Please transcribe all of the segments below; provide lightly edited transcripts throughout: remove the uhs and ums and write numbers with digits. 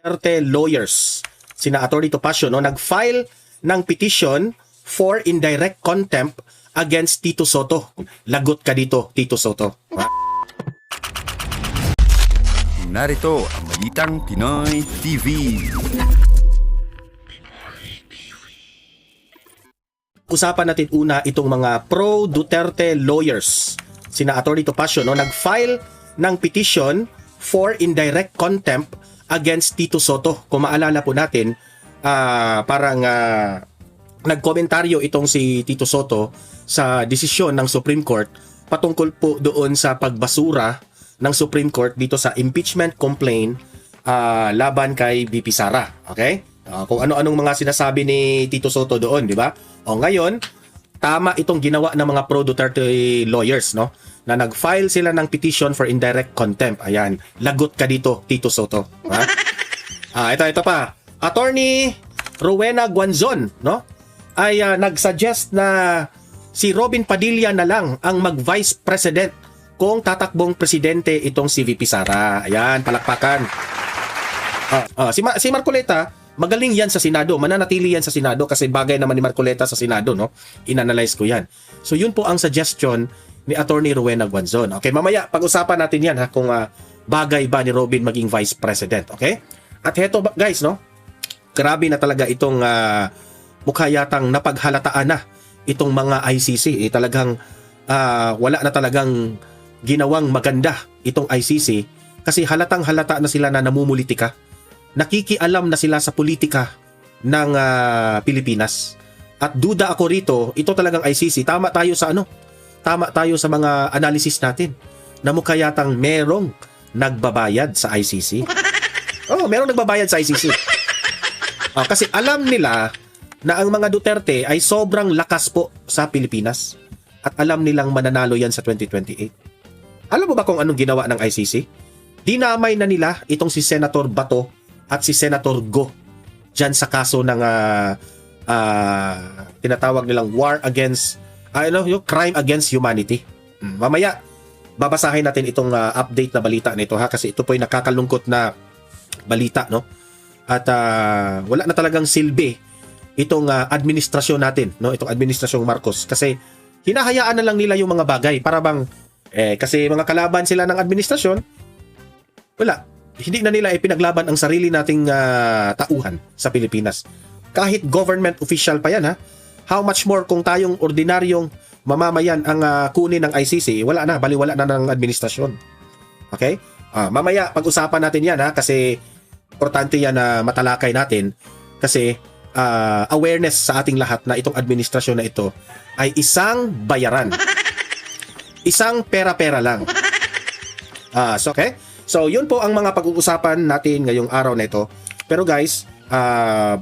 Duterte lawyers, sina Atty. Topacio, no, nag-file ng petition for indirect contempt against Tito Sotto. Lagot ka dito, Tito Sotto. Narito ang Balitang Pinoy TV. Usapan natin una itong mga pro-Duterte lawyers, sina Atty. Topacio, no, nag-file ng petition for indirect contempt against Tito Sotto. Kung maalala po natin, nagkomentaryo itong si Tito Sotto sa desisyon ng Supreme Court patungkol po doon sa pagbasura ng Supreme Court dito sa impeachment complaint laban kay BP Sara. Okay? Kung ano-anong mga sinasabi ni Tito Sotto doon, di ba? O ngayon, tama itong ginawa ng mga pro-Duterte lawyers, no? Na nag-file sila ng petition for indirect contempt. Ayan, lagot ka dito, Tito Sotto. Ha? Ito pa. Attorney Rowena Guanzon, no? Ay nag-suggest na si Robin Padilla na lang ang mag-vice president kung tatakbong presidente itong si VP Sara. Ayan, palakpakan. Si Marcoleta, magaling yan sa Senado. Mananatili yan sa Senado kasi bagay naman ni Marcoleta sa Senado, no? Inanalyze ko yan. So yun po ang suggestion ni Attorney Rowena Guanzon. Okay, mamaya pag-usapan natin yan, ha, kung bagay ba ni Robin maging vice president. Okay? At heto guys, no? Grabe na talaga itong mukha yatang napaghalataan na itong mga ICC. Talagang wala na talagang ginawang maganda itong ICC kasi halatang halata na sila na namumulitika. Nakikialam na sila sa politika ng Pilipinas. At duda ako rito, ito talagang ICC. Tama tayo sa mga analysis natin na mukha yatang merong nagbabayad sa ICC. Merong nagbabayad sa ICC. Kasi alam nila na ang mga Duterte ay sobrang lakas po sa Pilipinas. At alam nilang mananalo yan sa 2028. Alam mo ba kung anong ginawa ng ICC? Dinamay na nila itong si Senator Bato at si Senator Go dyan sa kaso ng tinatawag nilang war against yung crime against humanity. Mamaya babasahin natin itong update na balita nito, ha, kasi ito po ay nakakalungkot na balita, no? At wala na talagang silbi itong administrasyon natin, no? Itong administrasyong Marcos, kasi hinahayaan na lang nila yung mga bagay para bang kasi mga kalaban sila ng administrasyon, wala, hindi na nila ipinaglaban ang sarili nating tauhan sa Pilipinas. Kahit government official pa yan, ha? How much more kung tayong ordinaryong mamamayan ang kunin ng ICC, wala na, baliwala na ng administrasyon. Okay? Mamaya pag-usapan natin yan, ha, kasi importante yan na matalakay natin kasi awareness sa ating lahat na itong administrasyon na ito ay isang bayaran. Isang pera-pera lang. Okay? So, yun po ang mga pag-uusapan natin ngayong araw na ito. Pero guys,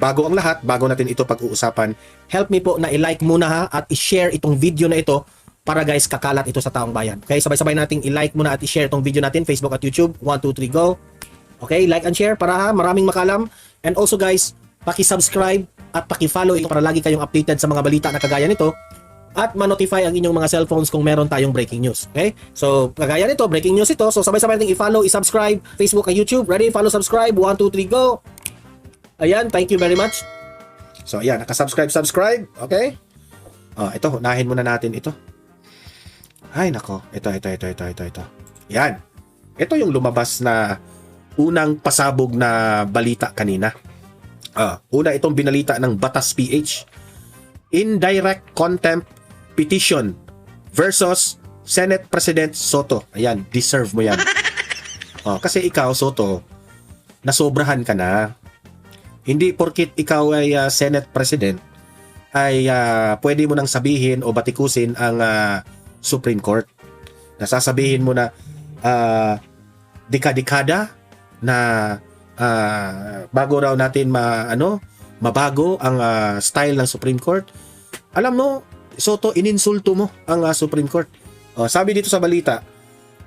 bago ang lahat, bago natin ito pag-uusapan, help me po na i-like muna, ha, at i-share itong video na ito para guys kakalat ito sa taong bayan. Okay, sabay-sabay nating i-like muna at i-share itong video natin, Facebook at YouTube. 1, 2, 3, go! Okay, like and share para maraming makalam. And also guys, paki-subscribe at paki-follow ito para lagi kayong updated sa mga balita na kagaya nito at ma-notify ang inyong mga cellphones kung meron tayong breaking news. Okay? So, kagaya nito, breaking news ito. So, sabay-sabay nating i-follow, i-subscribe, Facebook at YouTube. Ready? Follow, subscribe. 1, 2, 3, go! Ayan, thank you very much. So, ayan, subscribe. Okay? Ito, unahin muna natin ito. Ay, nako. Ito. Yan. Ito yung lumabas na unang pasabog na balita kanina. Una itong binalita ng Batas PH. Indirect contempt petition versus Senate President Sotto. Ayan, deserve mo yan. Kasi ikaw, Sotto, nasobrahan ka na. Hindi porkit ikaw ay Senate President ay pwede mo nang sabihin o batikusin ang Supreme Court. Nasasabihin mo na dekada-dekada na bago raw natin mabago ang style ng Supreme Court. Alam mo, Sotto, ininsulto mo ang Supreme Court. Sabi dito sa balita,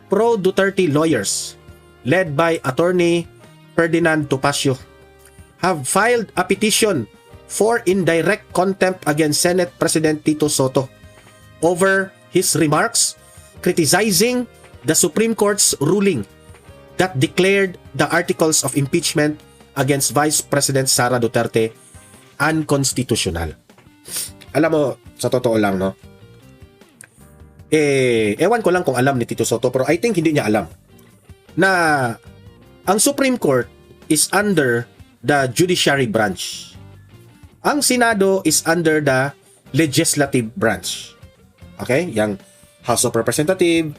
pro-Duterte lawyers led by Attorney Ferdinand Topacio have filed a petition for indirect contempt against Senate President Tito Sotto over his remarks criticizing the Supreme Court's ruling that declared the articles of impeachment against Vice President Sara Duterte unconstitutional. Alam mo, sa totoo lang, no? Ewan ko lang kung alam ni Tito Soto, pero I think hindi niya alam na ang Supreme Court is under the judiciary branch. Ang Senado is under the legislative branch. Okay? Yang House of Representatives,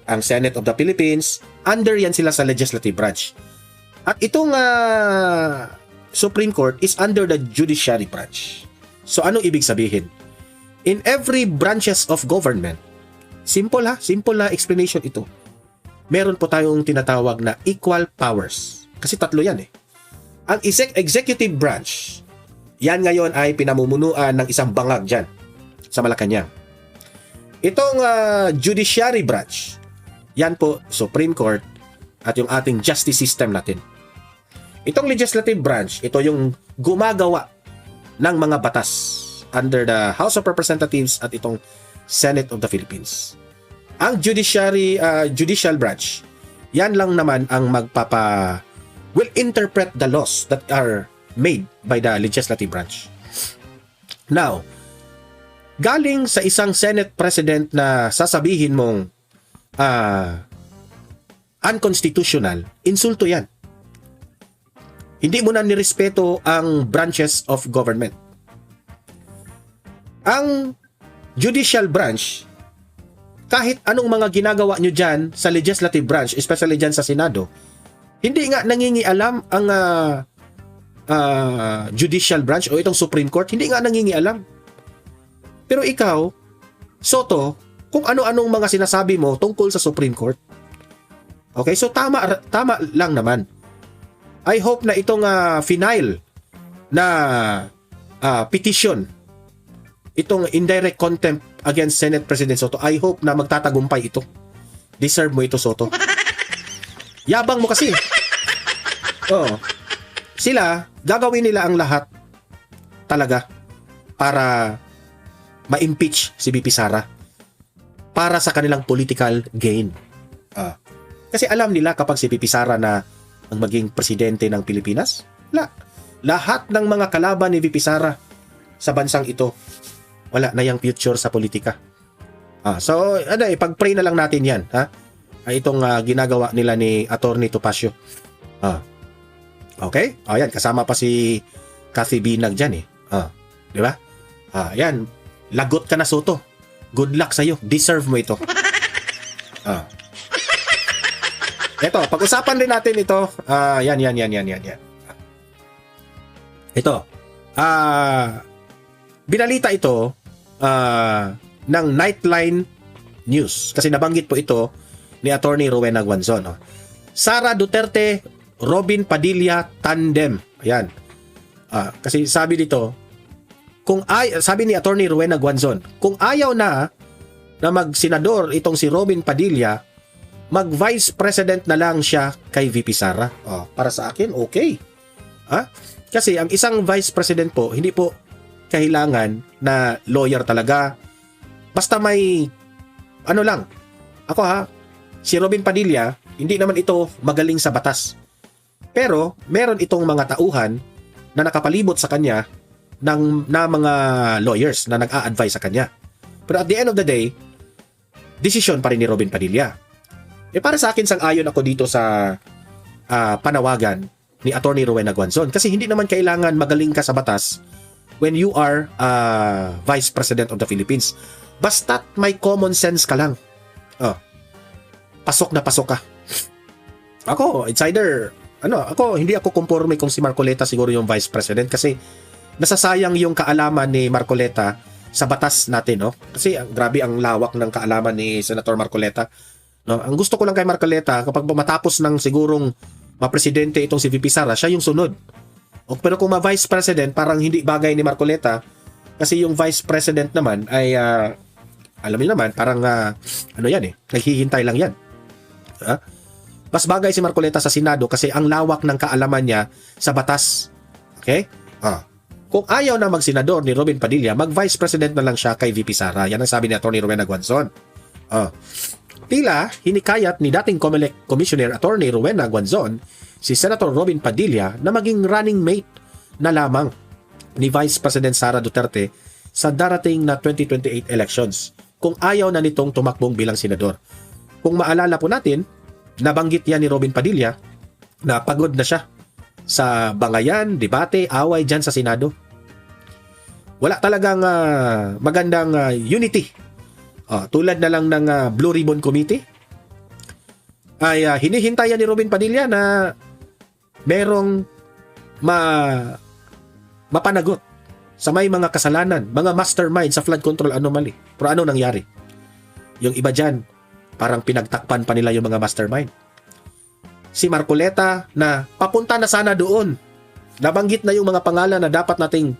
ang Senate of the Philippines, under yan sila sa legislative branch. At itong Supreme Court is under the judiciary branch. So anong ibig sabihin? In every branches of government, simple na explanation ito. Meron po tayong tinatawag na equal powers. Kasi tatlo yan eh. Ang executive branch, yan ngayon ay pinamumunuan ng isang bangag dyan sa Malacanang. Itong judiciary branch, yan po, Supreme Court at yung ating justice system natin. Itong legislative branch, ito yung gumagawa ng mga batas under the House of Representatives at itong Senate of the Philippines. Ang judicial branch, yan lang naman ang will interpret the laws that are made by the legislative branch. Now, galing sa isang Senate President na sasabihin mong unconstitutional, insulto yan. Hindi mo na nirespeto ang branches of government. Ang judicial branch, kahit anong mga ginagawa nyo dyan sa legislative branch, especially dyan sa Senado, hindi nga nangingialam ang judicial branch o itong Supreme Court, hindi nga nangingialam. Pero ikaw, Soto, kung ano-anong mga sinasabi mo tungkol sa Supreme Court. Okay, so tama lang naman. I hope na itong final na petition, itong indirect contempt against Senate President Soto, I hope na magtatagumpay ito. Deserve mo ito, Soto. Yabang mo kasi. Oo. Sila, gagawin nila ang lahat talaga para ma-impeach si VP Sara para sa kanilang political gain. Kasi alam nila kapag si VP Sara na ang maging presidente ng Pilipinas, lahat ng mga kalaban ni VP Sara sa bansang ito, wala na yung future sa politika. So, pag-pray na lang natin yan. Itong ginagawa nila ni Attorney Topacio. Okay? Ayan, kasama pa si Cathy Binag dyan eh. Di ba? Ayan, lagot ka na, Soto. Good luck sa'yo. Deserve mo ito. Ito, pag-usapan din natin ito. Yan. Ito. Binalita ito ng Nightline News. Kasi nabanggit po ito ni Attorney Rowena Guanzon. Sara Duterte, Robin Padilla tandem. Ayan. Kasi sabi dito, sabi ni Attorney Rowena Guanzon, kung ayaw na mag-senador itong si Robin Padilla, mag-vice president na lang siya kay VP Sara. Para sa akin, okay. Kasi ang isang vice president po, hindi po kailangan na lawyer talaga. Basta may, si Robin Padilla, hindi naman ito magaling sa batas. Pero, meron itong mga tauhan na nakapalibot sa kanya na mga lawyers na nag-a-advise sa kanya. Pero at the end of the day, desisyon pa rin ni Robin Padilla. Para sa akin, sang-ayon ako dito sa panawagan ni Attorney Rowena Guanzon. Kasi hindi naman kailangan magaling ka sa batas when you are Vice President of the Philippines. Basta't may common sense ka lang. Pasok na pasok ka. Ako, it's either, hindi ako conforme kung si Marcoleta siguro yung Vice President kasi nasasayang yung kaalaman ni Marcoleta sa batas natin, no? Kasi grabe ang lawak ng kaalaman ni Senator Marcoleta. No? Ang gusto ko lang kay Marcoleta, kapag matapos ng sigurong ma-presidente itong si VP Sara, siya yung sunod. Pero kung ma-vice president, parang hindi bagay ni Marcoleta kasi yung vice president naman ay, alam niyo naman, parang, naghihintay lang yan. Mas bagay si Marcoleta sa Senado kasi ang lawak ng kaalaman niya sa batas. Okay? Kung ayaw na mag-senador ni Robin Padilla, mag-vice president na lang siya kay VP Sara. Yan ang sabi ni Atty. Rowena Guanzon. Tila hinikayat ni dating COMELEC Commissioner Attorney Rowena Guanzon si Senator Robin Padilla na maging running mate na lamang ni Vice President Sara Duterte sa darating na 2028 elections kung ayaw na nitong tumakbong bilang senador. Kung maalala po natin, nabanggit yan ni Robin Padilla na pagod na siya sa bangayan, debate, away dyan sa Senado. Wala talagang magandang unity. Tulad na lang ng Blue Ribbon Committee ay hinihintayan ni Robin Padilla na merong mapanagot sa may mga kasalanan, mga mastermind sa flood control anomaly. Pero ano nangyari? Yung iba dyan, parang pinagtakpan pa nila yung mga mastermind. Si Marcoleta na papunta na sana doon. Nabanggit na yung mga pangalan na dapat nating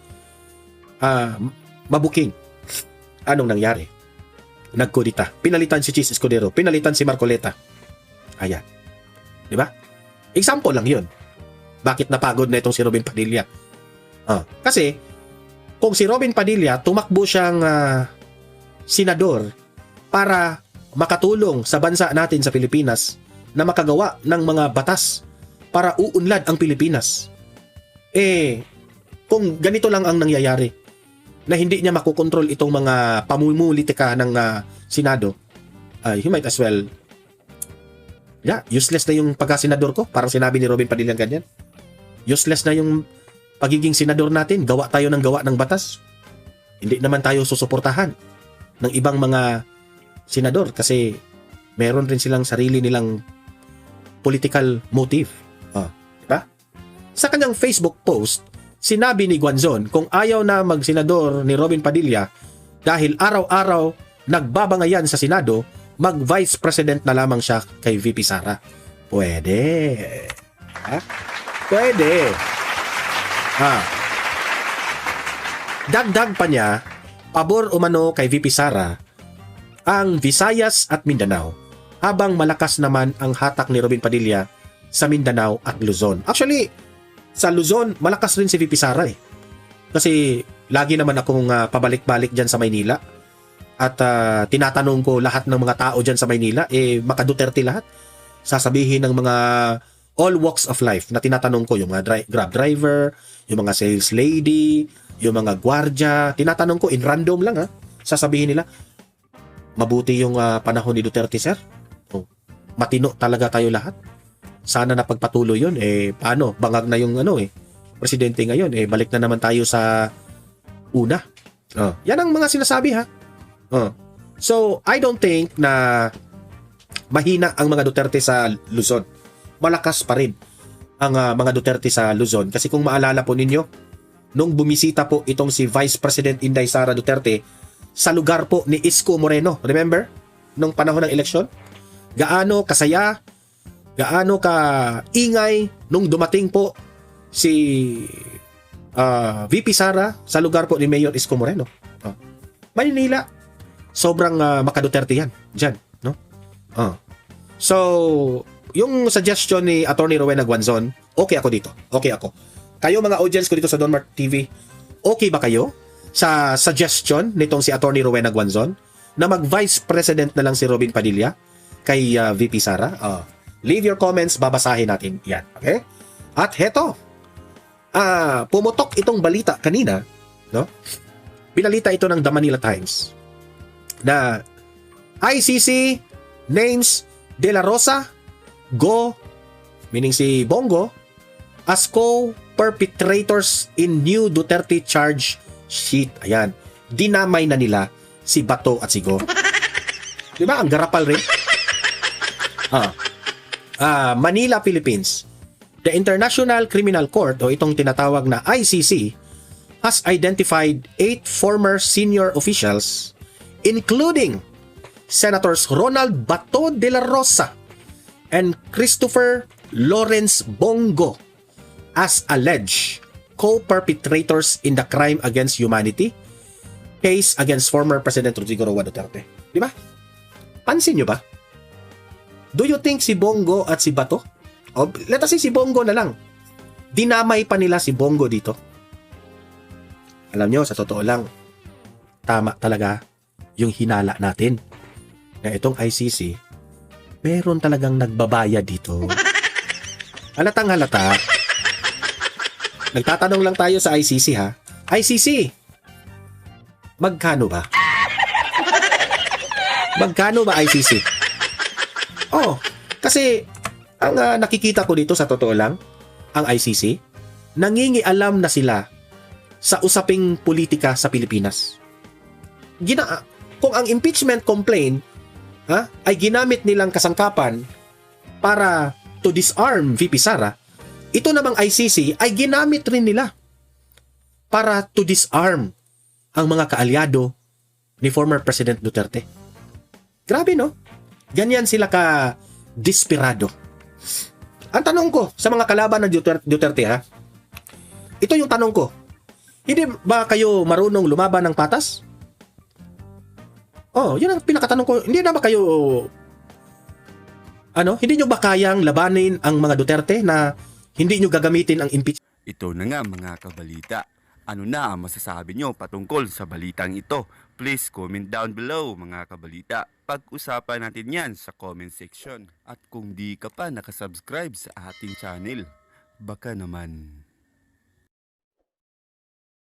mabuking. Anong nangyari? Nagkudita. Pinalitan si Chis Escudero. Pinalitan si Marcoleta. Ayan. Diba? Example lang yun. Bakit napagod na itong si Robin Padilla? Kasi, kung si Robin Padilla tumakbo siyang senador para makatulong sa bansa natin sa Pilipinas na makagawa ng mga batas para uunlad ang Pilipinas. Kung ganito lang ang nangyayari, na hindi niya makokontrol itong mga pamumulitika ng Senado, he might as well, useless na yung pagka-senador ko. Parang sinabi ni Robin Padilla ganyan. Useless na yung pagiging senador natin. Gawa tayo ng gawa ng batas. Hindi naman tayo susuportahan ng ibang mga senador kasi meron rin silang sarili nilang political motive. Diba? Sa kanyang Facebook post, sinabi ni Guanzon kung ayaw na mag-senador ni Robin Padilla dahil araw-araw nagbabangayan sa Senado, mag-vice president na lamang siya kay VP Sara. Pwede. Pwede. Dagdag pa niya, pabor umano kay VP Sara ang Visayas at Mindanao, habang malakas naman ang hatak ni Robin Padilla sa Mindanao at Luzon. Actually, sa Luzon, malakas rin si VP Sara Kasi lagi naman akong pabalik-balik dyan sa Maynila. At tinatanong ko lahat ng mga tao dyan sa Maynila, maka-Duterte lahat. Sasabihin ng mga all walks of life na tinatanong ko, yung mga grab driver, yung mga sales lady, yung mga gwardya, tinatanong ko in random lang sasabihin nila, mabuti yung panahon ni Duterte, sir. Matino talaga tayo lahat. Sana napagpatuloy yun. Paano? Bangag na yung presidente ngayon. Balik na naman tayo sa una. Yan ang mga sinasabi So, I don't think na mahina ang mga Duterte sa Luzon. Malakas pa rin ang mga Duterte sa Luzon. Kasi kung maalala po ninyo, nung bumisita po itong si Vice President Inday Sara Duterte sa lugar po ni Isko Moreno, remember? Nung panahon ng eleksyon, gaano kasaya, gaano ka ingay nung dumating po si VP Sara sa lugar po ni Mayor Isko Moreno. Maynila, sobrang maka-Duterte yan dyan, no? So, yung suggestion ni Attorney Rowena Guanzon, okay ako dito. Okay ako. Kayo mga audience ko dito sa Don Mart TV, okay ba kayo sa suggestion nitong si Attorney Rowena Guanzon na mag-Vice President na lang si Robin Padilla kay VP Sara? Leave your comments, babasahin natin yan. Okay? At heto, pumutok itong balita kanina, no? Binalita ito ng The Manila Times na ICC names De La Rosa, Go, meaning si Bongo, as co-perpetrators in new Duterte charge sheet. Ayan. Dinamay na nila si Bato at si Go. Diba? Ang garapal rin. Manila, Philippines. The International Criminal Court, o itong tinatawag na ICC, has identified 8 former senior officials, including Senators Ronald Bato de la Rosa and Christopher Lawrence Bongo, as alleged co-perpetrators in the crime against humanity case against former President Rodrigo Roa Duterte. Di ba? Pansin nyo ba? Do you think si Bongo at si Bato? Let us say si Bongo na lang. Dinamay pa nila si Bongo dito. Alam nyo, sa totoo lang, tama talaga yung hinala natin na itong ICC meron talagang nagbabayad dito. Halatang halata. Nagtatanong lang tayo sa ICC ha. ICC, magkano ba? Magkano ba ICC? Oh, kasi ang nakikita ko dito sa totoo lang, ang ICC, nangingialam na sila sa usaping politika sa Pilipinas. Kung ang impeachment complaint ay ginamit nilang kasangkapan para to disarm VP Sara, ito namang ICC ay ginamit rin nila para to disarm ang mga kaalyado ni former President Duterte. Grabe no? Ganyan sila ka desperado. Ang tanong ko sa mga kalaban ng Duterte ha, ito yung tanong ko. Hindi ba kayo marunong lumaban ng patas? Oh, yun ang pinakatanong ko. Hindi na ba kayo hindi nyo ba kayang labanin ang mga Duterte na hindi nyo gagamitin ang impeachment? Ito na nga mga kabalita. Ano na ang masasabi nyo patungkol sa balitang ito? Please comment down below mga kabalita. Pag-usapan natin yan sa comment section. At kung di ka pa nakasubscribe sa ating channel, baka naman